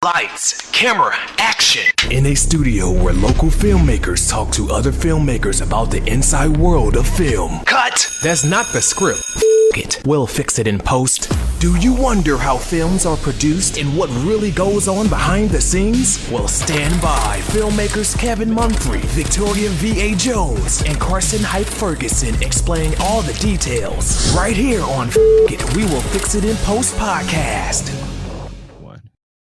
Lights, camera, action. In a studio where local filmmakers talk to other filmmakers about the inside world of film. Cut. That's not the script. It. We'll fix it in post. Do you wonder how films are produced and what really goes on behind the scenes? Well, stand by. Filmmakers Kevin Mumphrey, Victoria V.A. Jones, and Carson Hype Ferguson explain all the details. Right here on It, We Will Fix It in Post podcast.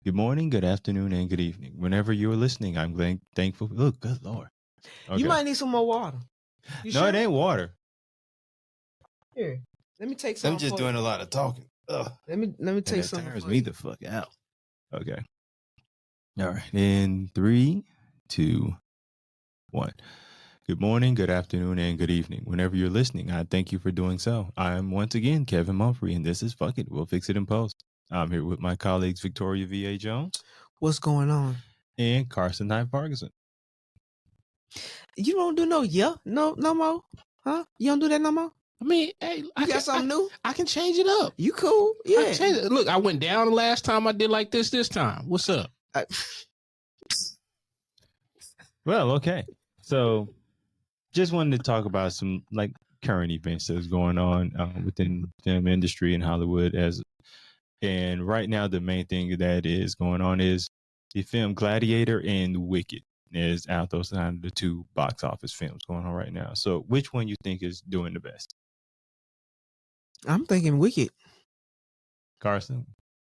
Good morning, good afternoon, and good evening. Whenever you're listening, I'm thankful. Look, good Lord. Okay. You might need some more water. No, sure? It ain't water. Here, let me take some. I'm just doing a lot of talking. Ugh. Let me take some. That tires me the fuck out. Okay. All right. In 3, 2, 1. Good morning, good afternoon, and good evening. Whenever you're listening, I thank you for doing so. I'm once again Kevin Mumphrey, and this is Fuck It. We'll fix it in post. I'm here with my colleagues Victoria V.A. Jones. What's going on? And Carson Hype Ferguson. You don't do no more? Huh? You don't do that no more? I mean, hey, you got something new? I can change it up. You cool? Yeah. I can change it. Look, I went down the last time I did like this time. What's up? Well, okay. So just wanted to talk about some like current events that's going on within the film industry in Hollywood and right now, the main thing that is going on is the film Gladiator and Wicked is out. Those are the two box office films going on right now. So which one you think is doing the best? I'm thinking Wicked. Carson,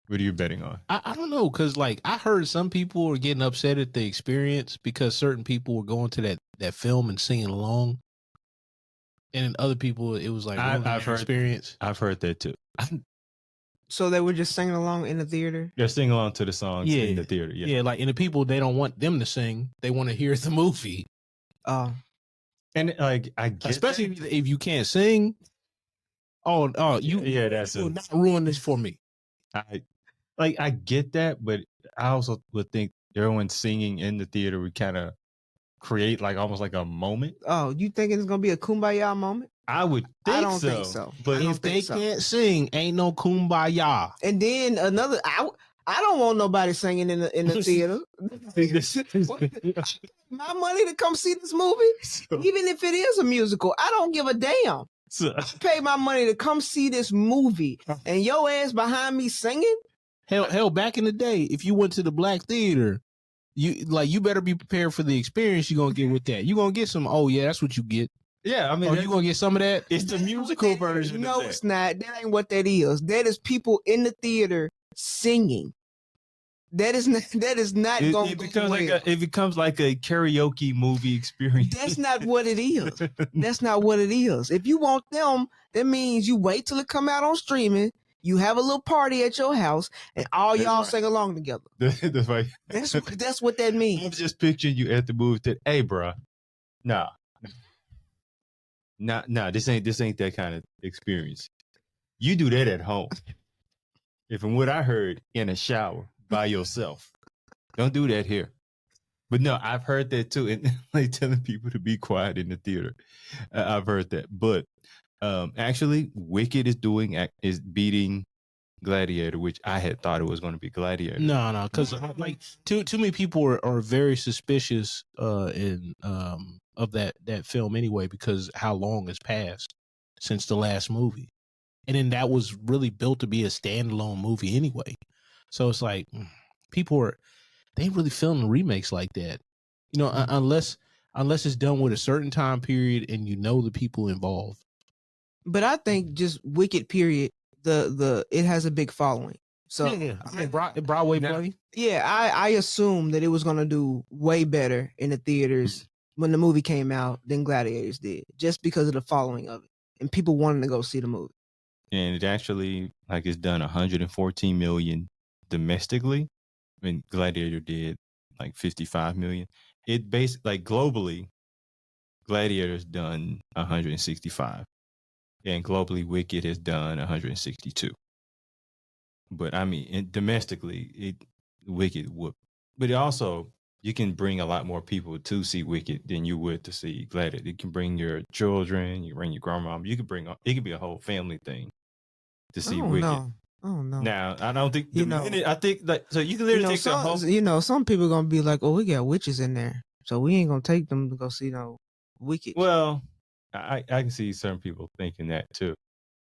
what are you betting on? I don't know, because like I heard some people were getting upset at the experience because certain people were going to that film and singing along. And then other people, it was like I've heard experience. I've heard that too. So they were just singing along in the theater? They're singing along to the songs in the theater. Yeah, like, and the people, they don't want them to sing. They want to hear the movie. And like, I get especially if you can't sing. That's will not ruin this for me. I get that, but I also would think everyone singing in the theater would kind of create like almost like a moment. Oh, you thinking it's gonna be a kumbaya moment? I would think I don't think so. But if they can't sing, ain't no kumbaya. And then another, I don't want nobody singing in the theater. My money to come see this movie, even if it is a musical, I don't give a damn. I pay my money to come see this movie, and your ass behind me singing. Hell, back in the day, if you went to the black theater, you better be prepared for the experience you're gonna get with that. You're gonna get some. Oh yeah, that's what you get. Yeah, I mean, you gonna get some of that? It's the musical version. No, it's not. That ain't what that is. That is people in the theater singing. That is not going to become it becomes like a karaoke movie experience. That's not what it is. That's not what it is. If you want them, that means you wait till it come out on streaming. You have a little party at your house, and all y'all sing along together. That's right. That's what that means. I'm just picturing you at the movie. Hey, bro, nah, this ain't that kind of experience. You do that at home. If from what I heard, in a shower by yourself. Don't do that here. But no, I've heard that too, and like telling people to be quiet in the theater. I've heard that, but actually, Wicked is beating Gladiator, which I had thought it was going to be Gladiator. No, because like too many people are very suspicious of that film anyway, because how long has passed since the last movie, and then that was really built to be a standalone movie anyway. So it's like they ain't really filming remakes like that, unless it's done with a certain time period and the people involved. But I think just Wicked period, it has a big following. So Broadway play. Yeah, I assumed that it was gonna do way better in the theaters when the movie came out than Gladiators did, just because of the following of it and people wanting to go see the movie. And it actually it's done 114 million domestically. I mean, Gladiator did like 55 million. It basically globally, Gladiator's done 165. And globally, Wicked has done 162. But I mean, domestically, Wicked would. But also, you can bring a lot more people to see Wicked than you would to see Gladiator. You can bring your children, you bring your grandma. It could be a whole family thing to see Wicked. No. Oh no. Now, I don't think You the know- minute I think like so you can literally take the whole. some people gonna be like, "Oh, we got witches in there, so we ain't gonna take them to go see no Wicked." Well, I can see certain people thinking that too.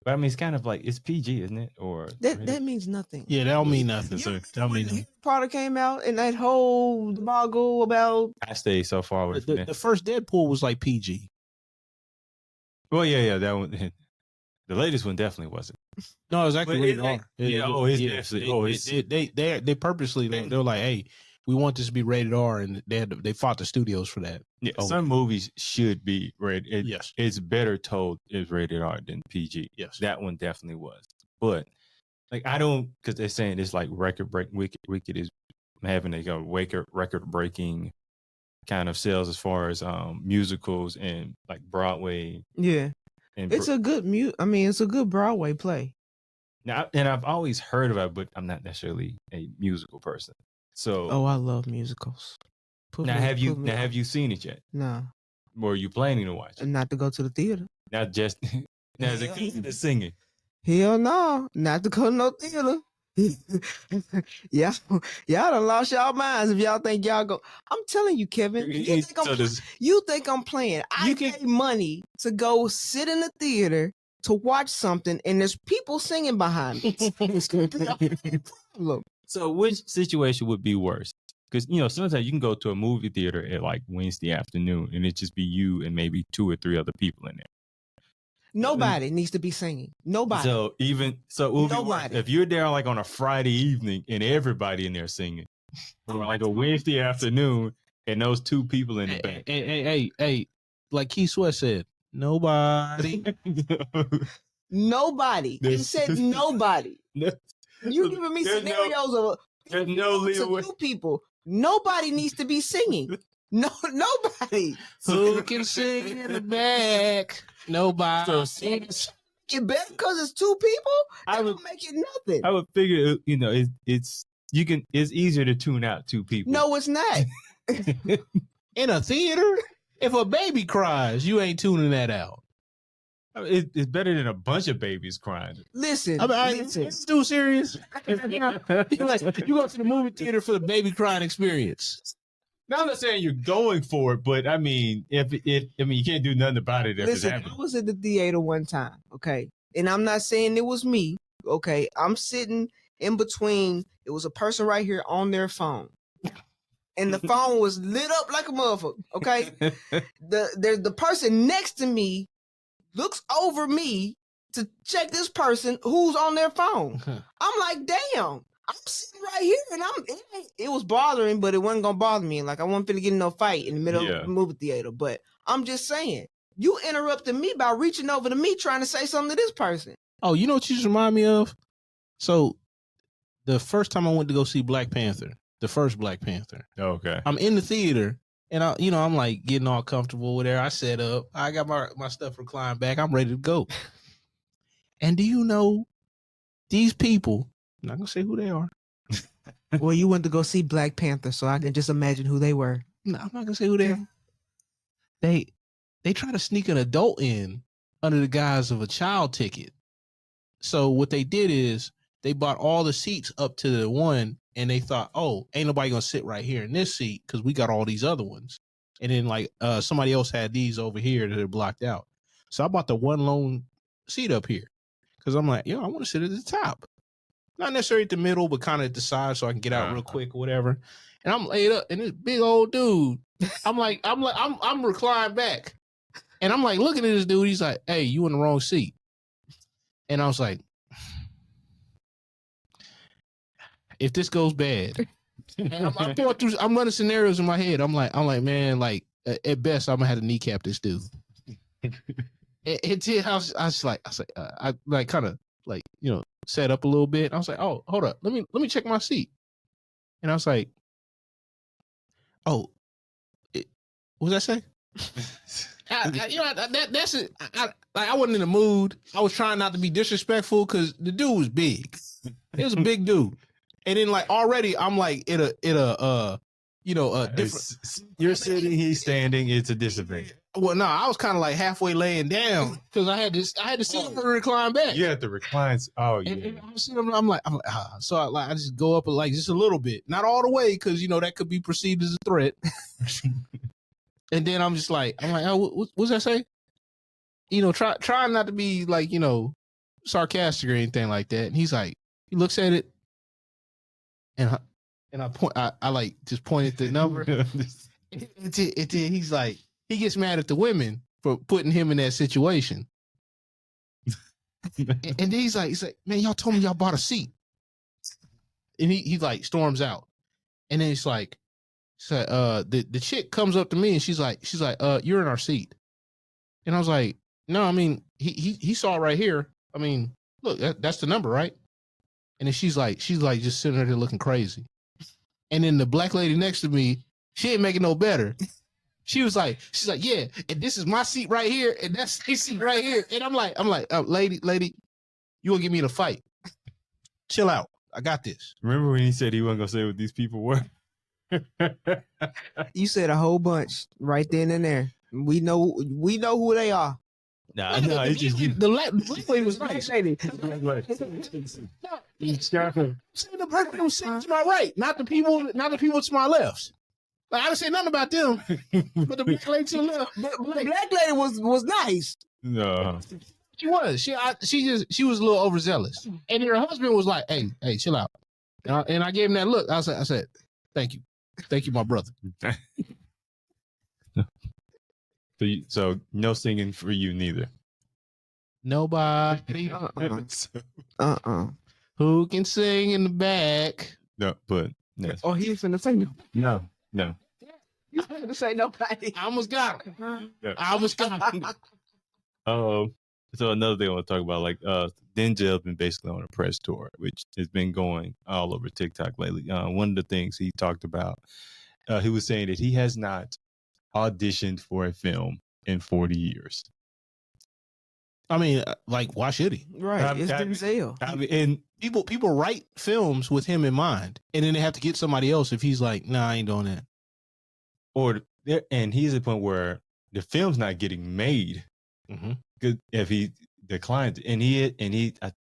But I mean, it's kind of like it's PG, isn't it? Or that means nothing. Yeah, that don't mean nothing, sir. That don't When mean nothing. Harry Potter came out and that whole debacle about I stay so far away from that. The first Deadpool was like PG. Well, yeah, that one. The latest one definitely wasn't. No, it was actually But rated it- R. it's definitely- They purposely they were like, hey, we want this to be rated R, and they fought the studios for that. Yeah, Oh. some movies should be rated. Yes. It's better told is rated R than PG. Yes. That one definitely was. But like I don't because they're saying it's like record break. Wicked is having a record breaking kind of sales as far as musicals and like Broadway. yeah. And It's a good it's a good Broadway play. now, and I've always heard of it, but I'm not necessarily a musical person. So Oh, I love musicals. have you seen it yet? No, Or are you planning to watch it? not to go to the theater. Not just now is it the singing? Hell no, not to go to no theater. Yeah, y'all done lost y'all minds if y'all think y'all go. I'm telling you, Kevin. You think I'm playing? I pay money to go sit in the theater to watch something, and there's people singing behind me. Problem. So which situation would be worse? Because sometimes you can go to a movie theater at like Wednesday afternoon and it just be you and maybe 2 or 3 other people in there. Nobody needs to be singing. Nobody. So it would be worse if you're there like on a Friday evening and everybody in there singing, or like a Wednesday afternoon and those 2 people in the back. Hey, like Keith Sweat said, nobody. Nobody. He said nobody. You're giving me scenarios of there's no leeway. 2 people. Nobody needs to be singing. No, nobody. Who can sing in the back? Nobody. Get better because it's 2 people. That would make it nothing. I would figure, it's easier to tune out 2 people. No, it's not. In a theater, if a baby cries, you ain't tuning that out. It's better than a bunch of babies crying. Listen, listen. It's too serious. You go to the movie theater for the baby crying experience. Now, I'm not saying you're going for it, but I mean, you can't do nothing about it if it's listen, happening. I was at the theater one time, okay? And I'm not saying it was me, okay? I'm sitting in between. It was a person right here on their phone. And the phone was lit up like a motherfucker, okay? The person next to me looks over me to check this person who's on their phone. I'm like, damn, I'm sitting right here and it was bothering, but it wasn't gonna bother me. Like I wasn't finna get in no fight in the middle of the movie theater. But I'm just saying, you interrupted me by reaching over to me trying to say something to this person. Oh, you know what you just remind me of? So the first time I went to go see Black Panther, the first Black Panther. Okay. I'm in the theater and I'm like getting all comfortable with there. I set up. I got my stuff reclined back. I'm ready to go. And do you know these people? I'm not gonna say who they are. Well, you went to go see Black Panther, so I can just imagine who they were. No, I'm not gonna say who they are. They try to sneak an adult in under the guise of a child ticket. So what they did is they bought all the seats up to the one, and they thought, oh, ain't nobody gonna sit right here in this seat because we got all these other ones. And then like somebody else had these over here that are blocked out. So I bought the one lone seat up here because I'm like, I want to sit at the top. Not necessarily at the middle, but kind of at the side so I can get out real quick or whatever. And I'm laid up, and this big old dude, I'm reclined back. And I'm like looking at this dude, he's like, hey, you in the wrong seat. And I was like, if this goes bad, and I'm running scenarios in my head. I'm like, man, like at best, I'm gonna have to kneecap this dude. I kind of like, set up a little bit. I was like, oh, hold up, let me check my seat. And I was like, oh, what was I say? That's it. I wasn't in the mood. I was trying not to be disrespectful because the dude was big. It was a big dude. And then like already I'm like different. You're sitting, he's standing. It's a disadvantage. Well, no, I was kind of like halfway laying down because I had to sit up and recline back. You had the reclines. Oh yeah. And I'm like, so I just go up like just a little bit, not all the way, because that could be perceived as a threat. And then I'm like, oh, what's that say? Trying not to be like, sarcastic or anything like that. And he's like, he looks at it, and I point, I like just pointed the number. and then he's like, he gets mad at the women for putting him in that situation. and then he's like, man, y'all told me y'all bought a seat. And he like storms out. And then it's like, the chick comes up to me and she's like, you're in our seat. And I was like, no, I mean, he saw it right here. I mean, look, that's the number, right? And then she's like just sitting there looking crazy. And then the black lady next to me, she ain't making no better. She's like, yeah, and this is my seat right here, and that's his seat right here. And I'm like, lady, you gonna get me in a fight? Chill out. I got this. Remember when he said he wasn't gonna say what these people were? You said a whole bunch right then and there. We know who they are. Nah, it's just you. The black lady was nice. Lady. See, the person was sitting to my right, not the people to my left. Like, I didn't say nothing about them, but the black lady to the left. The black lady was nice. No. She was. She was a little overzealous. And her husband was like, hey, chill out. And I gave him that look. I said, thank you, my brother. So no singing for you neither. Nobody who can sing in the back. No, but yes. Oh, he was finna say no. No. He's finna say nobody. I almost got him. No. So another thing I want to talk about, like Denzel been basically on a press tour, which has been going all over TikTok lately. One of the things he talked about, he was saying that he has not auditioned for a film in 40 years. I mean, like, why should he? Right, it's Denzel. I mean, and People write films with him in mind, and then they have to get somebody else if he's like, nah, I ain't doing that. And he's at the point where the film's not getting made. Mm-hmm. If he declines, and I feel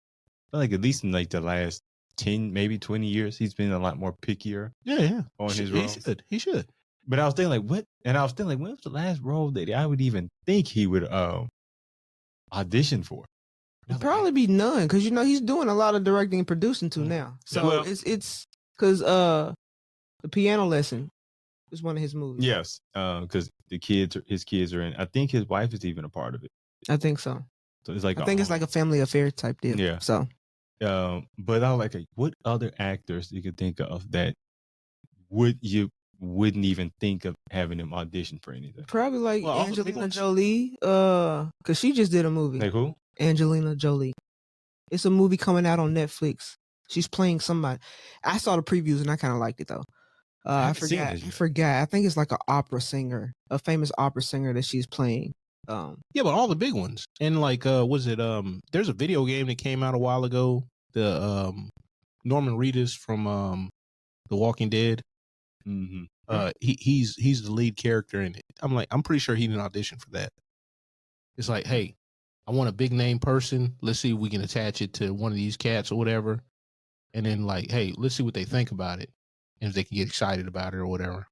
like at least in like the last 10, maybe 20 years, he's been a lot more pickier. Yeah. On his roles. He should. But I was thinking like, what? And I was thinking like, when was the last role that I would even think he would audition for? It'd probably be none, because he's doing a lot of directing and producing too now. So it's because the Piano Lesson is one of his movies. Yes, because his kids are in. I think his wife is even a part of it. I think so. So it's like it's like a family affair type deal. Yeah. So, but I was like, what other actors you could think of that wouldn't even think of having him audition for anything? probably like Angelina Jolie, because she just did a movie. Like who? Angelina Jolie. It's a movie coming out on Netflix. She's playing somebody. I saw the previews and I kind of liked it though. I forgot. I think it's like a famous opera singer that she's playing. Yeah, but all the big ones. And like, was it there's a video game that came out a while ago. The Norman Reedus from The Walking Dead. Mm-hmm. He's the lead character in it. I'm pretty sure he didn't audition for that. It's like, hey, I want a big name person. Let's see if we can attach it to one of these cats or whatever. And then like, hey, let's see what they think about it. And if they can get excited about it or whatever.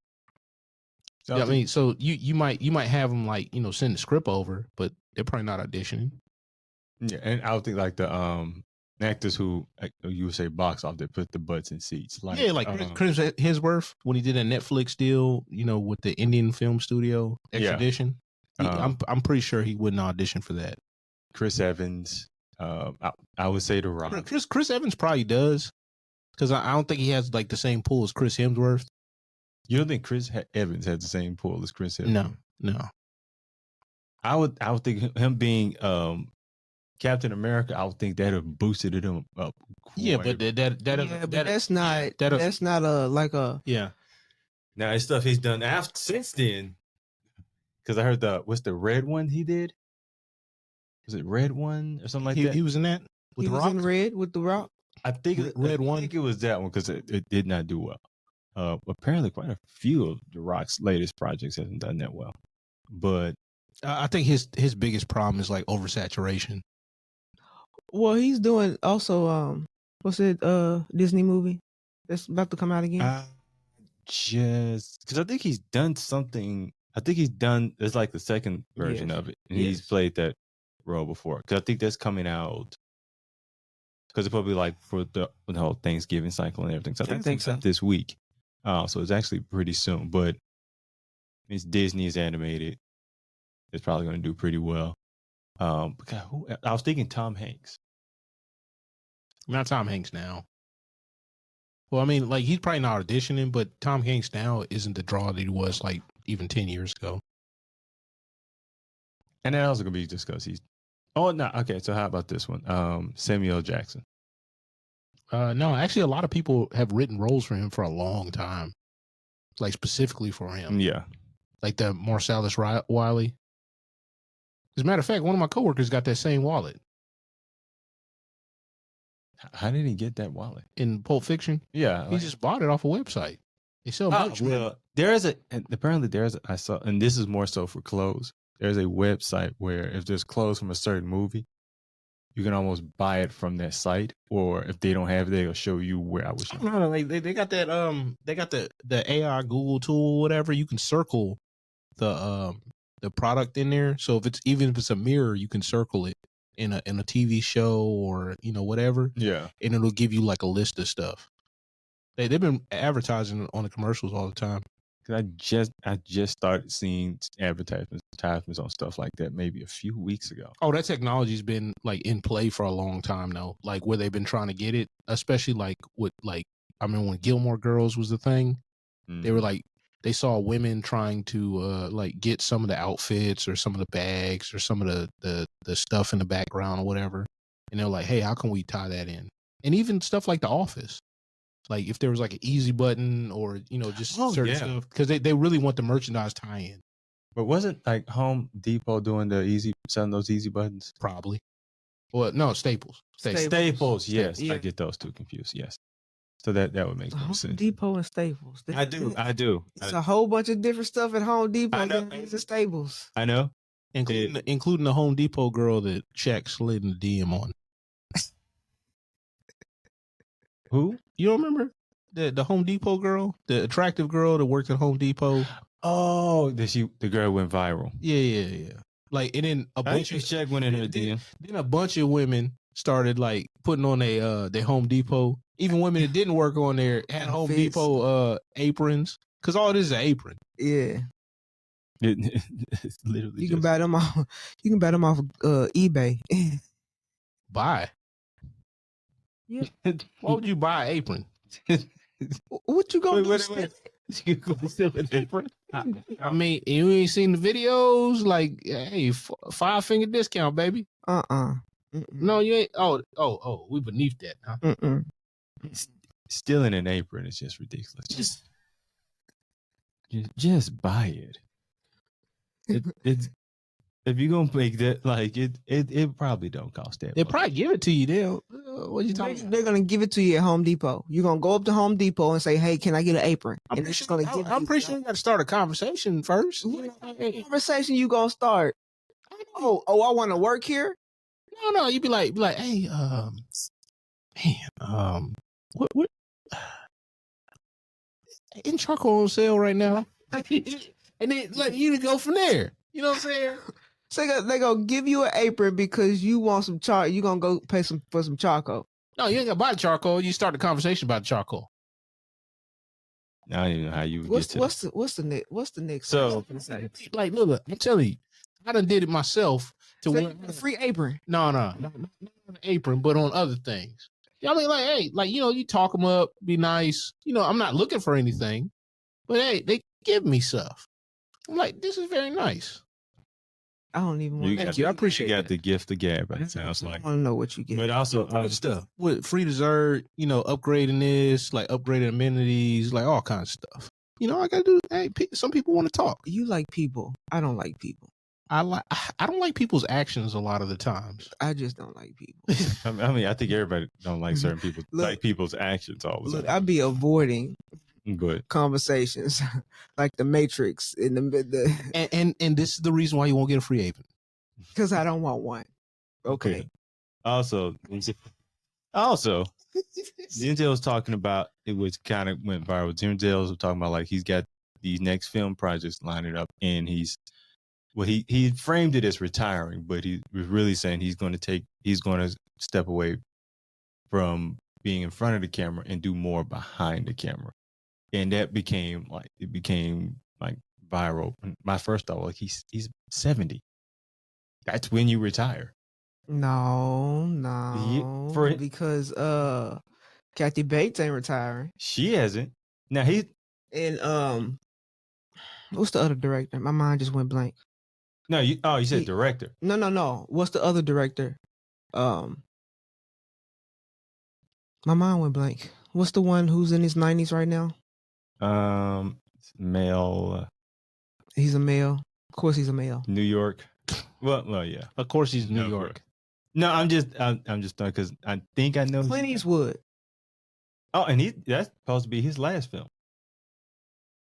So, yeah, I mean, so you might have them like, send the script over, but they're probably not auditioning. Yeah, and I would think like the actors who you would say box off, they put the butts in seats. Like, yeah, like Chris Hemsworth when he did a Netflix deal, with the Indian film studio Extradition. Yeah. I'm pretty sure he wouldn't audition for that. Chris Evans, I would say The Rock. Chris Evans probably does, because I don't think he has like the same pull as Chris Hemsworth. You don't think Chris Evans had the same pull as Chris Evans? No. I would think him being Captain America, I would think that have boosted him up. Yeah, but that's not yeah. Now it's stuff he's done since then. Because I heard what's the red one he did? Was it Red One or something like that? He was in that with he The was Rock? in Red with The Rock. I think Red One. I think it was that one because it did not do well. Apparently, quite a few of The Rock's latest projects hasn't done that well. But I think his biggest problem is like oversaturation. Well, he's doing also what's it Disney movie that's about to come out again. Just because I think he's done something. I think he's done. It's like the second version Yes. of it, and he's Yes. played that role before. Because I think that's coming out. Because it's probably like for the whole Thanksgiving cycle and everything. So I think think it's so. this week. So it's actually pretty soon. But it's Disney, is animated. It's probably going to do pretty well. But God, I was thinking Tom Hanks. Not Tom Hanks now. Well, I mean, like he's probably not auditioning, but Tom Hanks now isn't the draw that he was like even 10 years ago. And that also going to be just because he's. Oh no! Okay, so how about this one? Samuel Jackson. No, actually, a lot of people have written roles for him for a long time, like specifically for him. Yeah. Like the Marcellus Wiley. As a matter of fact, one of my coworkers got that same wallet How did he get that wallet? in Pulp Fiction. Yeah, He just bought it off a website. They sell merch. well, there's I saw, and this is more so for clothes. There's a website where if there's clothes from a certain movie, you can almost buy it from that site, or if they don't have it, they'll show you where I was. No, like they got that they got the AI Google tool, whatever. You can circle the product in there. So if it's a mirror, you can circle it in a TV show or whatever. Yeah. And it'll give you like a list of stuff. They've been advertising on the commercials all the time. I just started seeing advertisements on stuff like that maybe a few weeks ago. Oh, that technology's been like in play for a long time though. Like where they've been trying to get it, especially like with like I mean when Gilmore Girls was the thing, they were like they saw women trying to like get some of the outfits or some of the bags or some of the stuff in the background or whatever, and they're like, hey, how can we tie that in? And even stuff like The Office. Like if there was like an easy button or just certain stuff because they really want the merchandise tie-in. But wasn't like Home Depot doing selling those easy buttons? Probably. Well, no, Staples. Staples, yes. Yeah. I get those two confused. Yes. So that would make Home sense. Depot and Staples. I do. It's a whole bunch of different stuff at Home Depot I know. than it is at Staples. I know. Including the Home Depot girl that Shaq slid in the DM on. Who? You don't remember the Home Depot girl, the attractive girl that worked at Home Depot? Oh, the girl went viral. Yeah. Like, and then a bunch of Shaq went in her DM. Then a bunch of women started like putting on their Home Depot. Even women that didn't work on there had Home Depot aprons because all it is an apron. Yeah. It's literally You can buy them off. You can buy them off eBay. Buy. Yeah. Why would you buy an apron? What you gonna do? Wait. You gonna steal an apron? I mean, you ain't seen the videos. Like, hey, 5-finger discount, baby. No, you ain't. Oh, we beneath that. Huh? Stealing an apron is just ridiculous. Just buy it. It's if you're gonna make that like it probably don't cost that. They'll much. probably give it to you. What you talking about? They're gonna give it to you at Home Depot. You're gonna go up to Home Depot and say, "Hey, can I get an apron?" I'm And they're just gonna give. I'm pretty sure you got to start a conversation first. What conversation you gonna start? Oh, I want to work here. No, you be like, hey, what? In charcoal on sale right now, and then like you to go from there. You know what I'm saying? So they gonna give you an apron because you want some charcoal. You gonna go pay for some charcoal. No, you ain't gonna buy charcoal. You start the conversation about charcoal. I don't even know how you What's get to what's the next? So like, look, I'm telling you, I done did it myself to win a free apron. No, not on the apron, but on other things. I mean, like, hey, like you talk them up, be nice. I'm not looking for anything, but hey, they give me stuff. I'm like, this is very nice. I don't even want. Thank you. I appreciate you got that. the gift of gab. It sounds like. I want to know what you get. But also other Stuff with free dessert, upgrading this, like upgrading amenities, like all kinds of stuff. I gotta do. Hey, some people want to talk. You like people. I don't like people. I don't like people's actions a lot of the times. I just don't like people. I mean, I think everybody don't like certain people, like people's actions all the time. Look, I be avoiding But conversations, like the Matrix in the And this is the reason why you won't get a free agent. because I don't want one. Okay. also, Denzel was talking about it, which kind of went viral. Denzel was talking about like he's got these next film projects lining up, and he framed it as retiring, but he was really saying he's going to step away from being in front of the camera and do more behind the camera, and that became viral. My first thought was he's 70. That's when you retire. No, because Kathy Bates ain't retiring. She hasn't. Now And what's the other director? My mind just went blank. No, you said director. No. What's the other director? My mind went blank. What's the one who's in his 90s right now? Male. He's a male. Of course, he's a male. New York. Well, yeah. Of course, he's New York. No, I'm just because I think I know Clint Eastwood. Oh, and that's supposed to be his last film.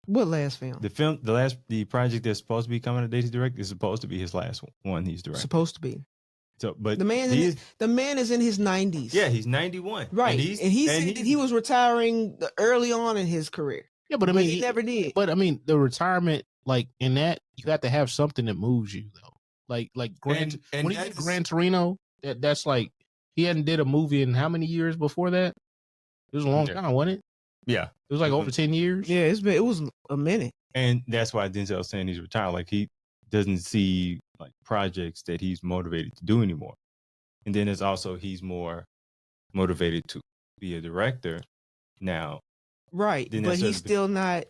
What last film? The project that's supposed to be coming out that he's directing is supposed to be his last one he's directing. Supposed to be. So, but the man is in his 90s. Yeah, he's 91. Right, and he said that he was retiring early on in his career. Yeah, but I mean, he never did. But I mean, the retirement, like in that, you have to have something that moves you, though. Like when he did Gran Torino, that's like he hadn't did a movie in how many years before that? It was a long time, wasn't it? Yeah, it was like over 10 years. Yeah, it was a minute. And that's why Denzel's saying he's retired. Like he doesn't see like projects that he's motivated to do anymore. And then there's also he's more motivated to be a director now. Right, but he's still not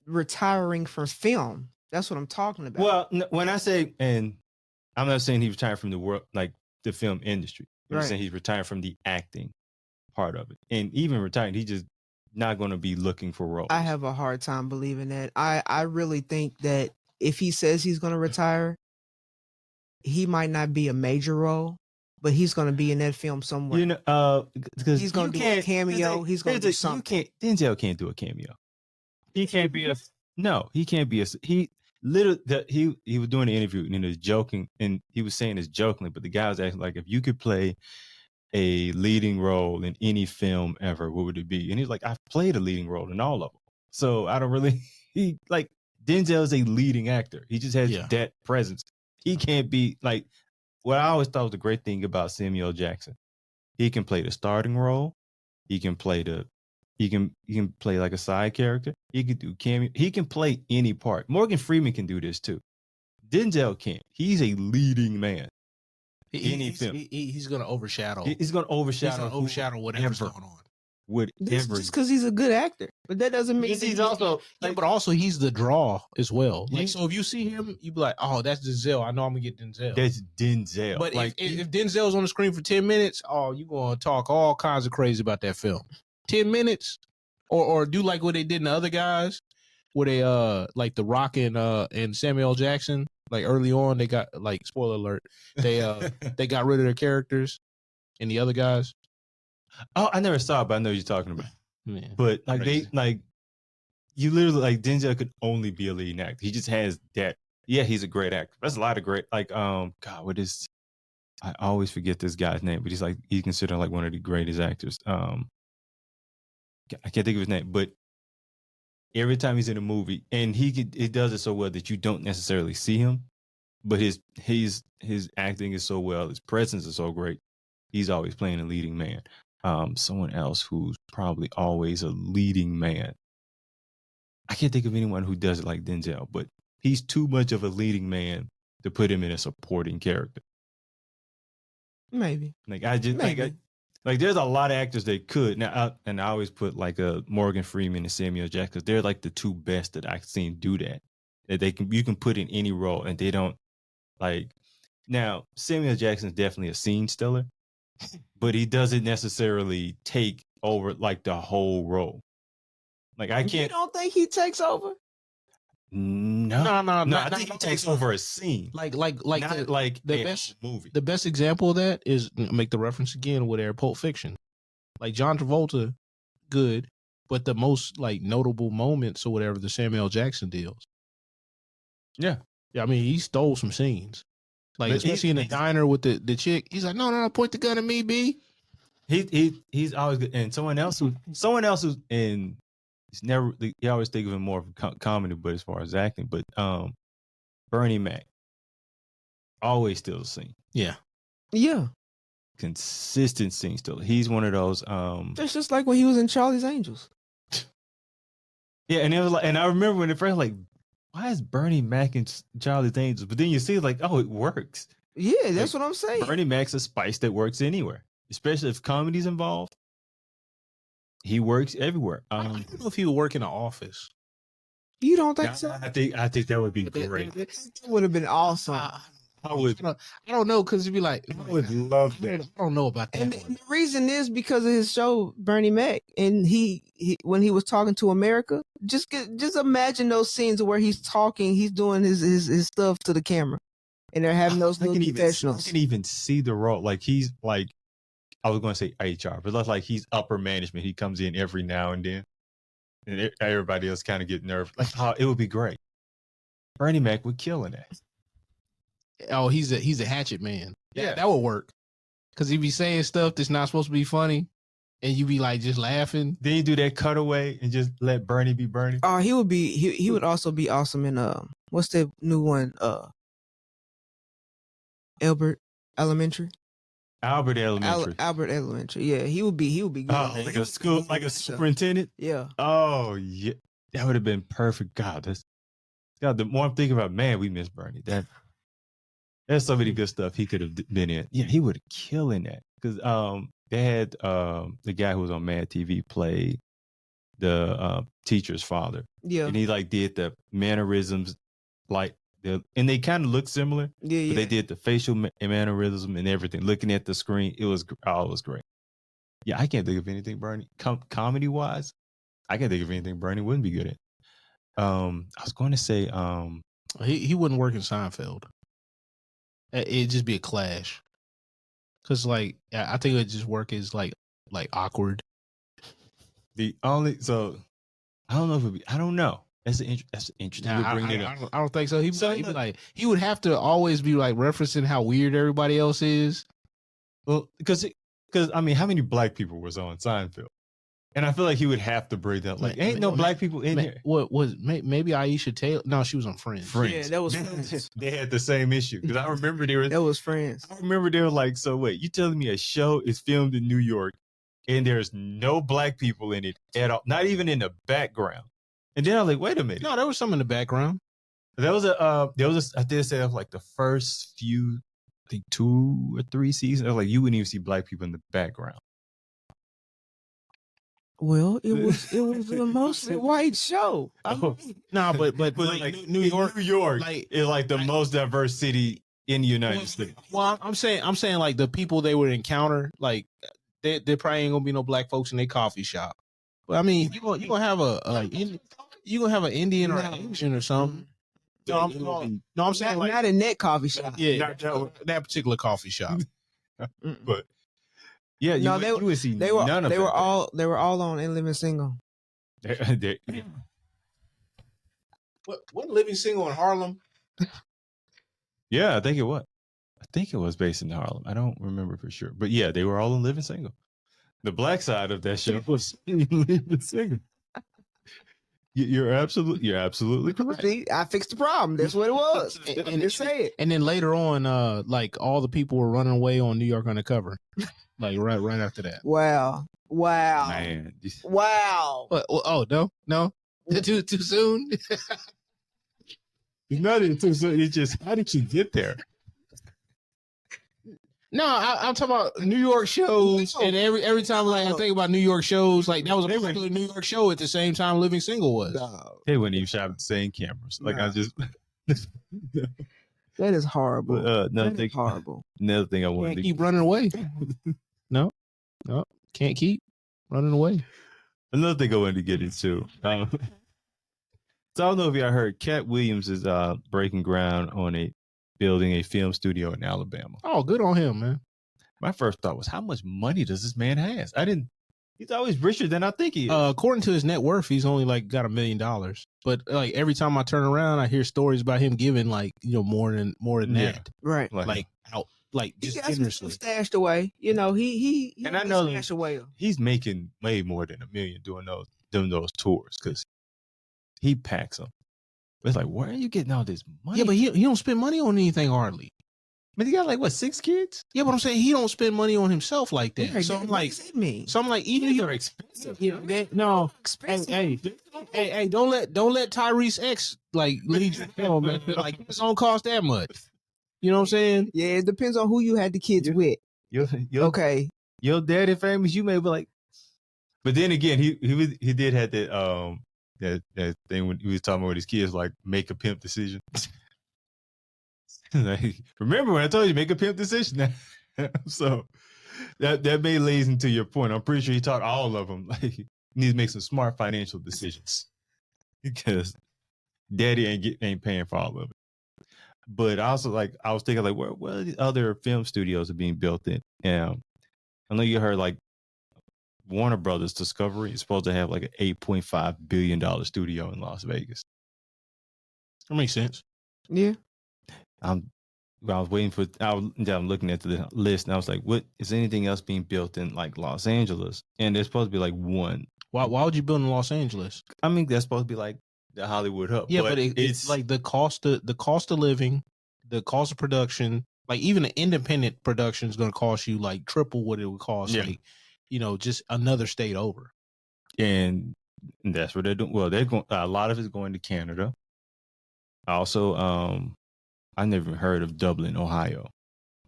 retiring from film. That's what I'm talking about. Well, when I say, and I'm not saying he's retired from the world, like the film industry. I'm saying he's retired from the acting part of it. And even retired, he's just not going to be looking for roles. I have a hard time believing that. I really think that if he says he's going to retire, he might not be a major role, but he's going to be in that film somewhere. You know, because he's going to do a cameo. He's going to do something. Denzel can't do a cameo. He can't be he can't be he literally, he was doing an interview and he was joking, and he was saying this jokingly, but the guy was asking, like, if you could play a leading role in any film ever, what would it be? And he's like, I've played a leading role in all of them. So I don't really, Denzel is a leading actor. He just has that presence. He can't be like, what I always thought was the great thing about Samuel Jackson. He can play the starting role. He can play he can play like a side character. He can do cameo. He can play any part. Morgan Freeman can do this too. Denzel can't. He's a leading man. He's going to overshadow. He's going to overshadow whatever's going on. Just because he's a good actor, but that doesn't mean he's also. But also he's the draw as well. Like, so if you see him, you be like, "Oh, that's Denzel. I know I'm gonna get Denzel." That's Denzel. But like, if Denzel's on the screen for 10 minutes, you gonna talk all kinds of crazy about that film. 10 minutes, or do like what they did in the other guys, where they like The Rock and Samuel L. Jackson. Like early on, they got, like, spoiler alert, they got rid of their characters and the other guys. Oh, I never saw it, but I know what you're talking about. Yeah, but like you literally, like, Denzel could only be a leading actor. He just has that. Yeah, he's a great actor. That's a lot of great, like, God, what is, I always forget this guy's name, but he's considered like one of the greatest actors. I can't think of his name, but every time he's in a movie, and he does it so well that you don't necessarily see him, but his acting is so well, his presence is so great. He's always playing a leading man. Someone else who's probably always a leading man. I can't think of anyone who does it like Denzel, but he's too much of a leading man to put him in a supporting character. Maybe. Like there's a lot of actors that could now, and I always put like a Morgan Freeman and Samuel Jackson, because they're like the two best that I've seen do that. That you can put in any role, and they don't like. Now Samuel Jackson is definitely a scene stealer, but he doesn't necessarily take over like the whole role. Like I can't. You don't think he takes over? No. I think he takes over a scene. Like the best movie. The best example of that is, make the reference again with Pulp Fiction. Like John Travolta, good, but the most like notable moments or whatever, the Samuel L. Jackson deals. Yeah. Yeah, I mean, he stole some scenes. Like, But especially in the diner with the chick. He's like, no, point the gun at me, B. He's always good. And someone else who's in, he's never, he always think of him more of comedy, but as far as acting, but Bernie Mac always steals a scene. Yeah. Yeah. Consistent scene still. He's one of those. It's just like when he was in Charlie's Angels. Yeah, and it was like, and I remember when it first like, why is Bernie Mac in Charlie's Angels? But then you see like, oh, it works. Yeah, that's what I'm saying. Bernie Mac's a spice that works anywhere, especially if comedy's involved. He works everywhere. I don't know if he would work in an office. You don't think so? I think that would be great. It would have been awesome. I would. I don't know, because it'd be like, I would love that. I don't know about that. And the reason is because of his show Bernie Mac, and he when he was talking to America, just imagine those scenes where he's talking, he's doing his stuff to the camera, and they're having those little confessionals. I can even see the role. Like he's like, I was going to say HR, but that's like he's upper management. He comes in every now and then, and everybody else kind of get nervous. Like, oh, it would be great. Bernie Mac would kill in that. Oh, he's a hatchet man. Yeah. That would work. Because he'd be saying stuff that's not supposed to be funny, and you be like just laughing. Then you do that cutaway and just let Bernie be Bernie. Oh, he would also be awesome in what's the new one? Albert Elementary. Albert Elementary. Albert Elementary. Yeah, he would be good. Oh, like a school, like a superintendent. Yeah. Oh yeah, that would have been perfect. God, the more I'm thinking about, man, we miss Bernie. There's so many good stuff he could have been in. Yeah, he would have killed in that, because they had the guy who was on Mad TV play the teacher's father. Yeah. And he like did the mannerisms like and they kind of look similar. Yeah. But they did the facial mannerism and everything. Looking at the screen, it was great. Yeah, I can't think of anything Bernie comedy wise. I can't think of anything Bernie wouldn't be good at. I was going to say He wouldn't work in Seinfeld. It'd just be a clash. Cause like I think it'd just work as like awkward. I don't know if it'd be, I don't know. That's interesting. Nah, Bring it up. I don't think so. He'd be like, he would have to always be like referencing how weird everybody else is. Well, because I mean, how many black people was on Seinfeld? And I feel like he would have to bring that. Like, ain't no black people in here. What was maybe Aisha Taylor? No, she was on Friends. Yeah, that was Friends. They had the same issue, because I remember That was Friends. I remember they were like, so wait, you telling me a show is filmed in New York and there's no black people in it at all, not even in the background? And then I was like, wait a minute. No, there was some in the background. I did say of like the first few, I think 2 or 3 seasons, I was like, you wouldn't even see black people in the background. Well, it was a mostly white show. No, but like New York, like is like the most diverse city in the United States. Well, I'm saying like the people they would encounter, like there probably ain't gonna be no black folks in their coffee shop. But I mean, you gonna have an Indian or an Asian or something. No, I'm saying like, not in that coffee shop. Yeah, that particular coffee shop. But yeah, you would see they were none of they that. were all on And Living Single. What Living Single in Harlem? Yeah, I think it was. I think it was based in Harlem. I don't remember for sure, but yeah, they were all in Living Single. The black side of that show was Living Single. You're absolutely correct. See, I fixed the problem. That's what it was. And just say it. And then later on, like all the people were running away on New York Undercover, like right after that. Wow. Man. Wow. Oh no, too soon. It's not even too soon. It's just, how did you get there? No, I'm talking about New York shows, and every time like I think about New York shows, like that was a popular New York show at the same time Living Single was. They wouldn't even shot at the same cameras. Like I just that is horrible. Horrible. Another thing I wanted to keep running away. No, can't keep running away. Another thing I wanted to get into. So I don't know if y'all heard, Cat Williams is breaking ground on building a film studio in Alabama. Oh, good on him, man. My first thought was, how much money does this man have? I didn't He's always richer than I think he is. According to his net worth, he's only like got $1 million. But like every time I turn around, I hear stories about him giving like more than Yeah. that, Right. like out, like He just got some generously. stashed away. You know, he And I know stashed away. he's making way more than $1 million doing those tours because he packs them. It's like, where are you getting all this money? Yeah, but he don't spend money on anything hardly. But he got like what, 6 kids? Yeah, but I'm saying he don't spend money on himself like that. Right, So I'm what like, does that mean? even These you are expensive. no. Expensive. Hey, don't let Tyrese X like lead you. Come on, man. Like it's gonna cost that much. You know what I'm saying? Yeah, it depends on who you had the kids Yeah. with. Okay. Your daddy famous, you may be like, but then again, he did have that thing when he was talking about with his kids, like make a pimp decision. Like, remember when I told you make a pimp decision? So that may lays into your point. I'm pretty sure he taught all of them like you need to make some smart financial decisions because daddy ain't paying for all of it. But also, like, I was thinking, like, what are the other film studios are being built in? Yeah, I know you heard like Warner Brothers Discovery is supposed to have like an $8.5 billion studio in Las Vegas. That makes sense. Yeah. I'm looking at the list and I was like, what is anything else being built in like Los Angeles? And there's supposed to be like one. Why would you build in Los Angeles? I mean, that's supposed to be like the Hollywood hub. Yeah, but it's like the cost of living, the cost of production, like even an independent production is going to cost you like triple what it would cost, Yeah. like, just another state over. And that's what they're doing. Well, they're going. A lot of it's going to Canada. Also, I never heard of Dublin, Ohio,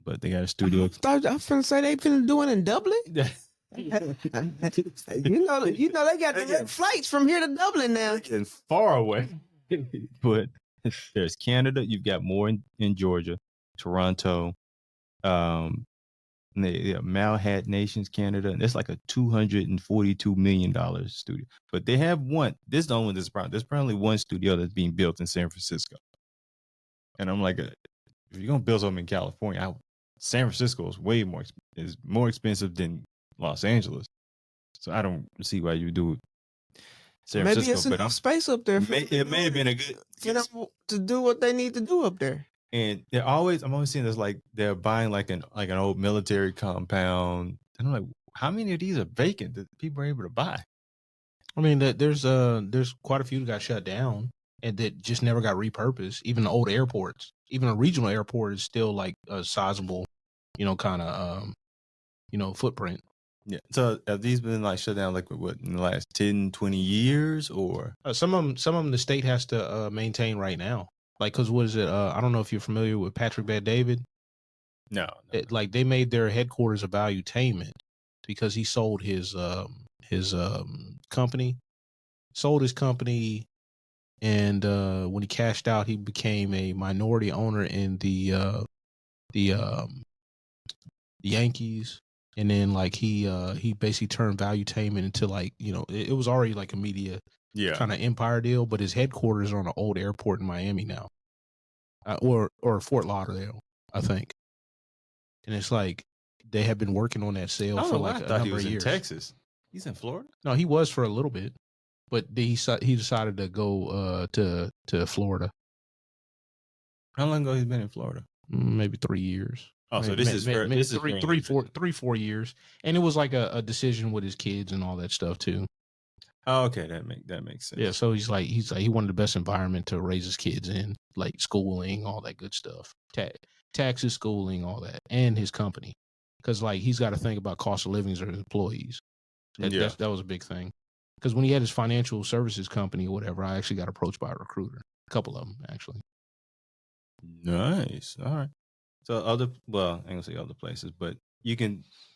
but they got a studio. I'm finna say they finna do it in Dublin. you know they got direct flights from here to Dublin now. Getting far away. But there's Canada. You've got more in Georgia, Toronto, Malhat Nations, Canada. And it's like a $242 million studio. But they have one. This is the only one that's probably. There's probably one studio that's being built in San Francisco. And I'm like, if you're gonna build something in California, San Francisco is more expensive than Los Angeles. So I don't see why you do San Maybe Francisco. it's enough space up there. It may have been a good, to do what they need to do up there. And I'm always seeing this like they're buying like an old military compound, and I'm like, how many of these are vacant that people are able to buy? I mean, there's quite a few that got shut down and that just never got repurposed. Even the old airports, even a regional airport is still like a sizable, kind of, footprint. Yeah. So have these been like shut down like what in the last 10, 20 years or? Some of them the state has to maintain right now. Like, cause what is it? I don't know if you're familiar with Patrick Bet-David. No. Like they made their headquarters of Valuetainment because he sold his company, and when he cashed out, he became a minority owner in the Yankees, and then like he basically turned Valuetainment into like it was already like a media kind of empire deal, but his headquarters are on an old airport in Miami now, or Fort Lauderdale, I think, and it's like they have been working on that sale for like a number of years. In Texas. He's in Florida? No, he was for a little bit, but he decided to go to Florida. How long ago he's been in Florida? Maybe 3 years. Oh, so this is 3-4 years, and it was like a decision with his kids and all that stuff too. Oh, okay, that makes sense. Yeah, so he's like he wanted the best environment to raise his kids in, like schooling, all that good stuff, taxes, schooling, all that, and his company, because like he's got to think about cost of living for his employees. That was a big thing. Because when he had his financial services company or whatever, I actually got approached by a recruiter. A couple of them, actually. Nice. All right. So I ain't gonna say other places, but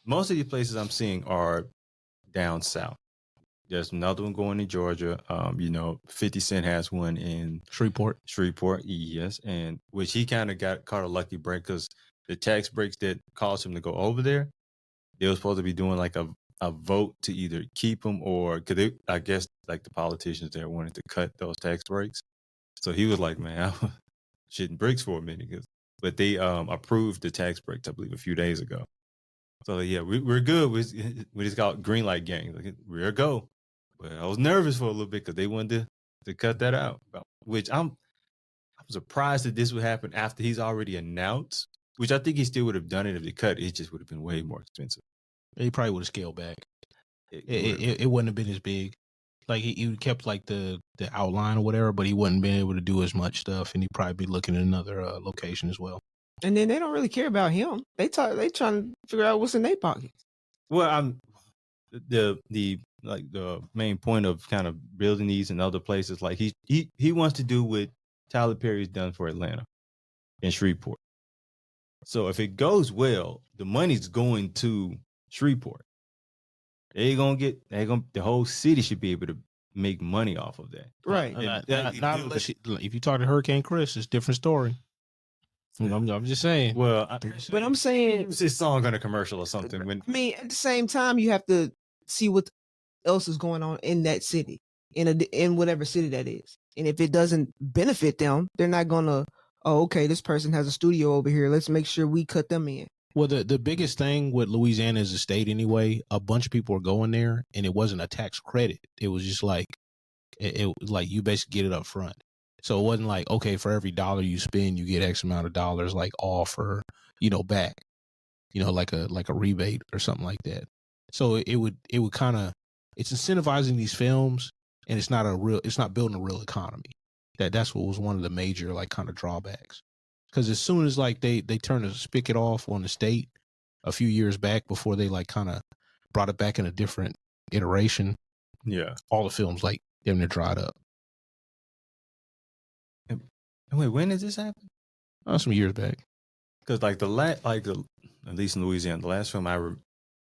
most of these places I'm seeing are down south. There's another one going in Georgia. 50 Cent has one in Shreveport, yes. And which he kind of caught a lucky break because the tax breaks that caused him to go over there, they were supposed to be doing like a vote to either keep them or I guess like the politicians there wanted to cut those tax breaks. So he was like, man, I was shitting bricks for a minute. But they approved the tax breaks, I believe, a few days ago. So yeah, we're good. We just got green light gang. Like, we're go. But I was nervous for a little bit because they wanted to cut that out. Which I'm surprised that this would happen after he's already announced. Which I think he still would have done it if they cut. It just would have been way more expensive. He probably would have scaled back. It wouldn't have been as big. Like he kept like the outline or whatever, but he wouldn't been able to do as much stuff, and he'd probably be looking at another location as well. And then they don't really care about him. They trying to figure out what's in their pockets. Well, I'm the main point of kind of building these in other places. Like he wants to do what Tyler Perry's done for Atlanta and Shreveport. So if it goes well, the money's going to Shreveport. The whole city should be able to make money off of that. Right. Not unless if you talk to Hurricane Chris, it's a different story. I'm just saying. Well, but I'm saying it's his song on a commercial or something. I mean, at the same time, you have to see what else is going on in that city, in whatever city that is. And if it doesn't benefit them, they're not gonna. Oh, okay, this person has a studio over here. Let's make sure we cut them in. Well, the biggest thing with Louisiana as a state anyway, a bunch of people are going there, and it wasn't a tax credit. It was just like it like you basically get it up front. So it wasn't like, okay, for every dollar you spend, you get X amount of dollars like off or back, like a rebate or something like that. So it would kind of, it's incentivizing these films, and it's not building a real economy. That's what was one of the major like kind of drawbacks. Because as soon as like they turned the spigot off on the state a few years back, before they like kind of brought it back in a different iteration, yeah, all the films like damn near dried up. And wait, when did this happen? Some years back. Because like at least in Louisiana, the last film I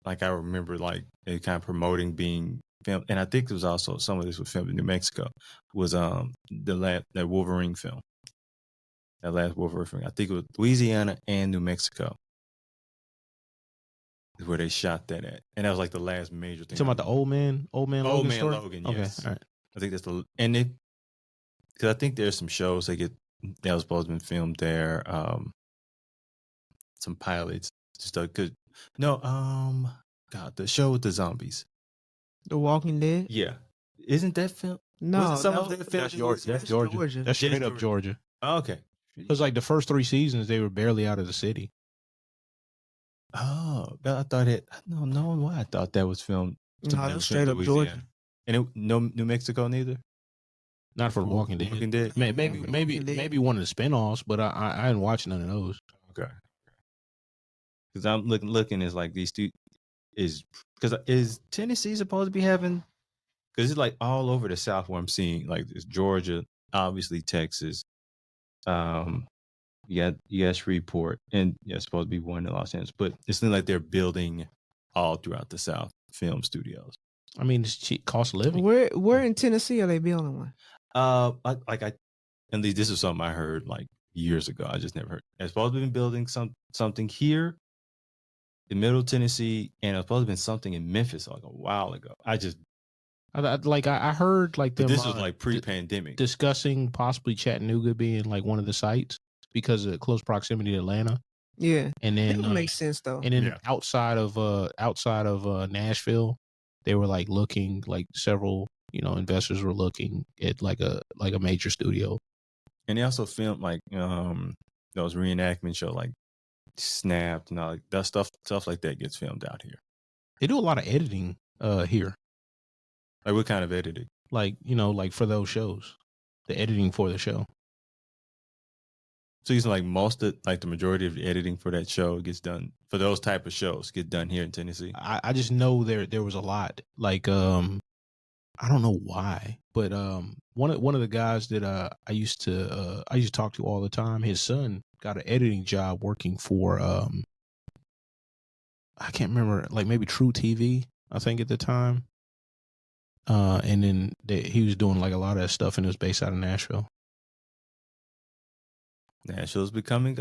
remember like they kind of promoting being filmed, and I think it was also some of this was filmed in New Mexico. Was that Wolverine film. That last Wolverine film. I think it was Louisiana and New Mexico is where they shot that at. And that was like the last major thing. Talking about the Old Man Logan story? Logan, okay, yes. All right. I think that's because I think there's some shows that was supposed to be filmed there. Some pilots, stuff. The show with the zombies. The Walking Dead? Yeah. Isn't that film? No, of that film? That's Georgia. That's straight up Georgia. Oh, okay. It was like the first 3 seasons, they were barely out of the city. Oh, I thought it. I don't know why I thought that was filmed. No, that was straight up Georgia. And no New Mexico neither. Not for The Walking Dead. Walking Dead. Maybe one of the spinoffs, but I didn't watch none of those. Okay. Because I'm looking is like these two is Tennessee supposed to be having? Because it's like all over the South where I'm seeing like it's Georgia, obviously Texas. You got Shreveport, and it's supposed to be one in Los Angeles, but it seems like they're building all throughout the South film studios. I mean, it's cheap, cost of living. Where in Tennessee are they building one? At least this is something I heard like years ago. I just never heard. It's supposed to be building something here in Middle Tennessee, and it's supposed to be something in Memphis like a while ago. I heard like them, this was like pre-pandemic discussing possibly Chattanooga being like one of the sites because of close proximity to Atlanta. Yeah, and then that makes sense though. And then outside of Nashville, they were like looking, like several investors were looking at like a major studio. And they also filmed like those reenactment show like Snapped and all like that stuff like that gets filmed out here. They do a lot of editing here. Like what kind of editing? Like like for those shows, the editing for the show. So you like the majority of the editing for that show gets done for those type of shows get done here in Tennessee. I just know there was a lot. Like I don't know why, but one of the guys that I used to talk to all the time, his son got an editing job working for I can't remember, like maybe True TV, I think at the time. And then he was doing like a lot of that stuff, and it was based out of Nashville. Nashville's becoming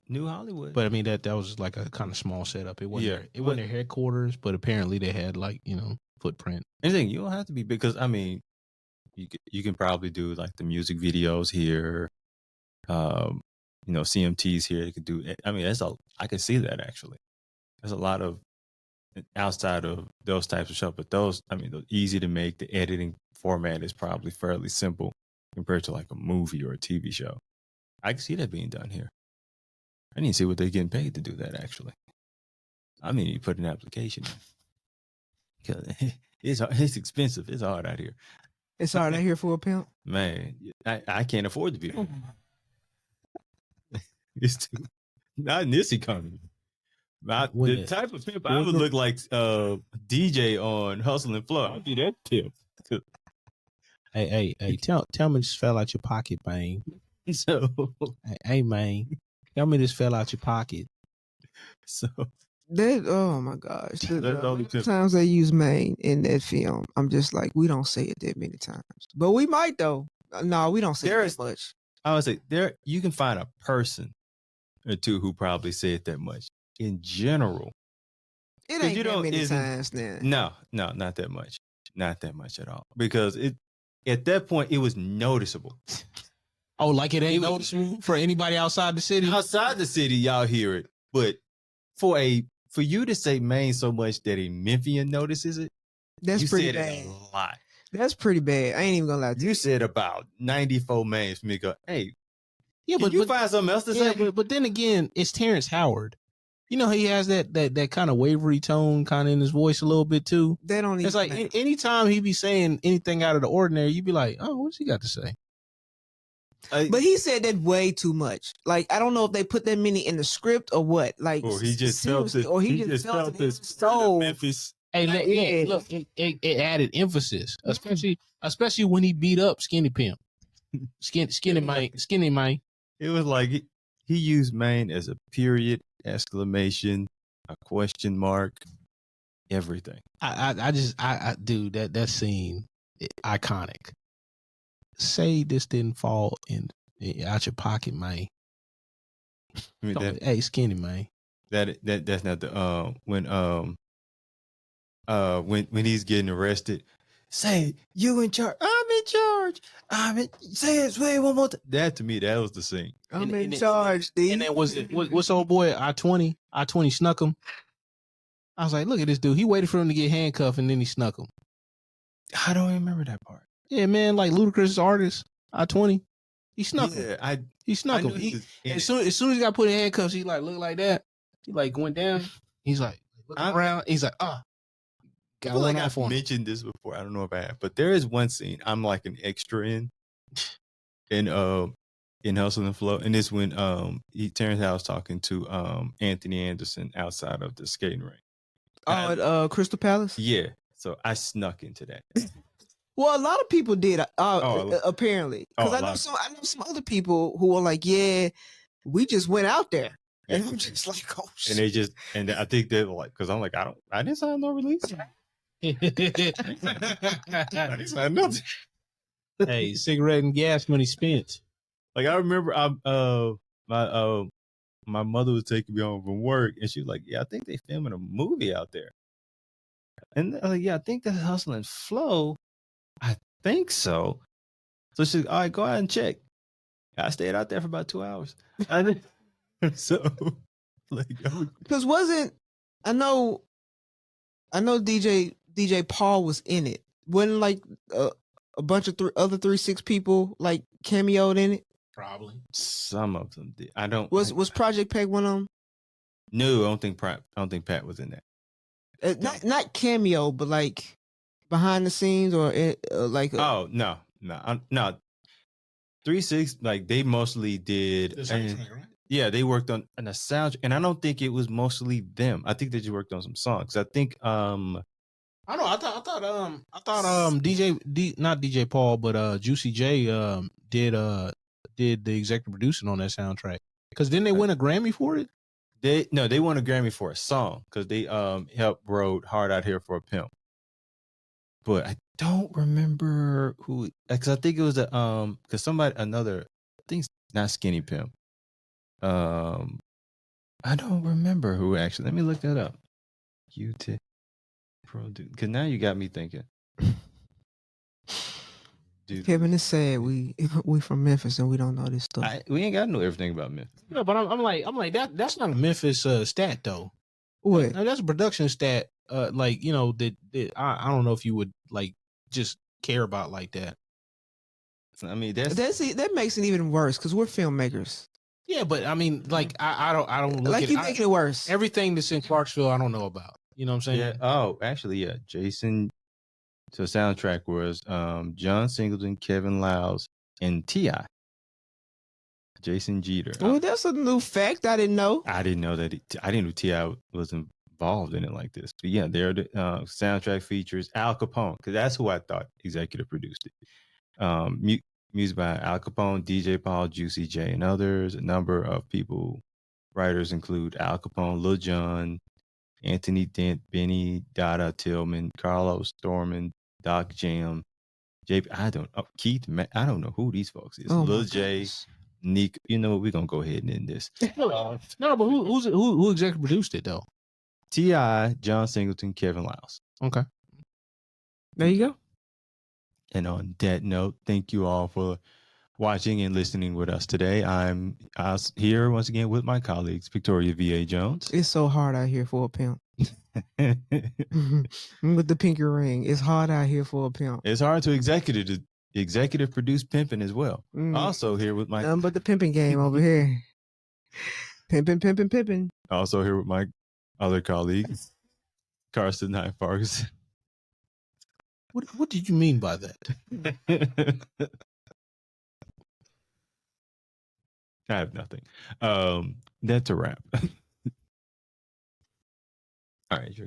new Hollywood. But I mean that was like a kind of small setup. It wasn't their headquarters, but apparently they had like footprint. Anything you don't have to be, because I mean you can probably do like the music videos here. CMTs here. You could do. I mean I can see that actually. There's a lot of outside of those types of shows. But those, I mean, they're easy to make. The editing format is probably fairly simple compared to like a movie or a TV show. I can see that being done here. I need to see what they're getting paid to do that, actually. I mean, you put an application in. It's expensive. It's hard out here. It's hard out here for a pimp. Man, I can't afford to be there. It's too, not in this economy. The type of pimp I would look like DJ on Hustle and Flow. I'd be that pimp. Hey, tell me this fell out your pocket, man. So, hey, man, tell me this fell out your pocket. So That, oh my gosh. That's the only tip. Times they use Maine in that film, I'm just like, we don't say it that many times. But we might though. No, we don't say it that much. I would say you can find a person or two who probably say it that much. In general, It ain't that many times now. No, not that much. Not that much at all. Because at that point it was noticeable. Oh, like it ain't noticeable for anybody outside the city? Outside the city, y'all hear it. But for you to say Maine so much that a Memphian notices it, That's you pretty said bad. it a lot. That's pretty bad. I ain't even gonna lie to you. You said about 94 Maines for me to go, hey, Yeah, but you find something else to say? But then again, it's Terrence Howard. You know, he has that kind of wavery tone kind of in his voice a little bit too. They don't even. It's like anytime he be saying anything out of the ordinary, you be like, oh, what's he got to say? But he said that way too much. Like, I don't know if they put that many in the script or what. Like, Or he just felt it. Or he just felt it in his soul. Memphis. Hey, look, it added emphasis, especially when he beat up Skinny Pimp, Skinny man. It was like he used Maine as a period, exclamation, a question mark, everything. Dude, that scene, iconic. Say this didn't fall out your pocket, man. I mean, Hey, Skinny man. That's not the when he's getting arrested. Say you in charge. I'm in charge. Say it one more time. That to me, that was the scene. I'm in charge, D. And then what's old boy I-20 snuck him. I was like, look at this dude. He waited for him to get handcuffed and then he snuck him. I don't remember that part. Yeah, man, like Ludacris artist, I-20. He snuck him. He snuck him. As soon as he got put in handcuffs, he like looked like that. He like went down. He's like looking around. He's like, I feel like I've mentioned this before. I don't know if I have, but there is one scene I'm like an extra in Hustle and Flow, and it's when Terrence Howard's talking to Anthony Anderson outside of the skating rink. At Crystal Palace. Yeah, so I snuck into that. Well, a lot of people did. Apparently, because I know some other people who were like, "Yeah, we just went out there," and I'm just like, "Oh shit!" And I think they're like, because I'm like, I didn't sign no release. I didn't sign nothing. Hey, cigarette and gas money spent. Like I remember, my mother was taking me home from work, and she was like, "Yeah, I think they filming a movie out there." And I was like, "Yeah, I think that's Hustle and Flow. I think so." So she's like, "All right, go ahead and check." I stayed out there for about 2 hours. So, like, because I know DJ Paul was in it. Wasn't like a bunch of other 3-6 people like cameoed in it. Probably some of them did. Was Project Peg one of them? No, I don't think Pat was in that. Not cameo, but like behind the scenes or like. Oh no. 3-6, like they mostly did. The soundtrack, right? Yeah, they worked on a soundtrack, and I don't think it was mostly them. I think they just worked on some songs. I think I know. I thought not DJ Paul, but Juicy J did the executive producing on that soundtrack. Because didn't they win a Grammy for it? They won a Grammy for a song because they helped wrote Hard Out Here for a Pimp. But I don't remember who, because I think it was because I think it's not Skinny Pimp. I don't remember who actually. Let me look that up. UT produce, because now you got me thinking. Dude, Kevin is sad. We from Memphis and we don't know this stuff. We ain't got to know everything about Memphis. Yeah, but I'm like that's not a Memphis stat though. What? No, that's a production stat like that I don't know if you would like just care about like that. I mean, That makes it even worse because we're filmmakers. Yeah, but I mean, like I don't look Like at you it. making it worse. Everything that's in Clarksville, I don't know about. You know what I'm saying? yeah. Oh, actually, yeah. Jason. So soundtrack was John Singleton, Kevin Liles, and T.I. Jason Jeter. Well, that's a new fact I didn't know. I didn't know that. I didn't know T.I. was involved in it like this. But yeah, there the soundtrack features Al Capone, because that's who I thought executive produced it. Music by Al Capone, DJ Paul, Juicy J, and others. A number of people, writers include Al Capone, Lil Jon, Anthony Dent, Benny Dada Tillman, Carlos Storman, Doc Jam, JP. Keith. I don't know who these folks is. Oh my Lil J, goodness. Nick. You know what? We're gonna go ahead and end this. No, but who executive produced it though? T.I., John Singleton, Kevin Liles. Okay. There you go. And on that note, thank you all for watching and listening with us today. I'm here once again with my colleagues, Victoria V.A. Jones. It's so hard out here for a pimp. With the pinky ring, it's hard out here for a pimp. It's hard to executive produce pimping as well. Also here with my but the pimping game over here. Pimping. also here with my other colleagues, Carson Knight Fargus. What did you mean by that? I have nothing. That's a wrap. All right.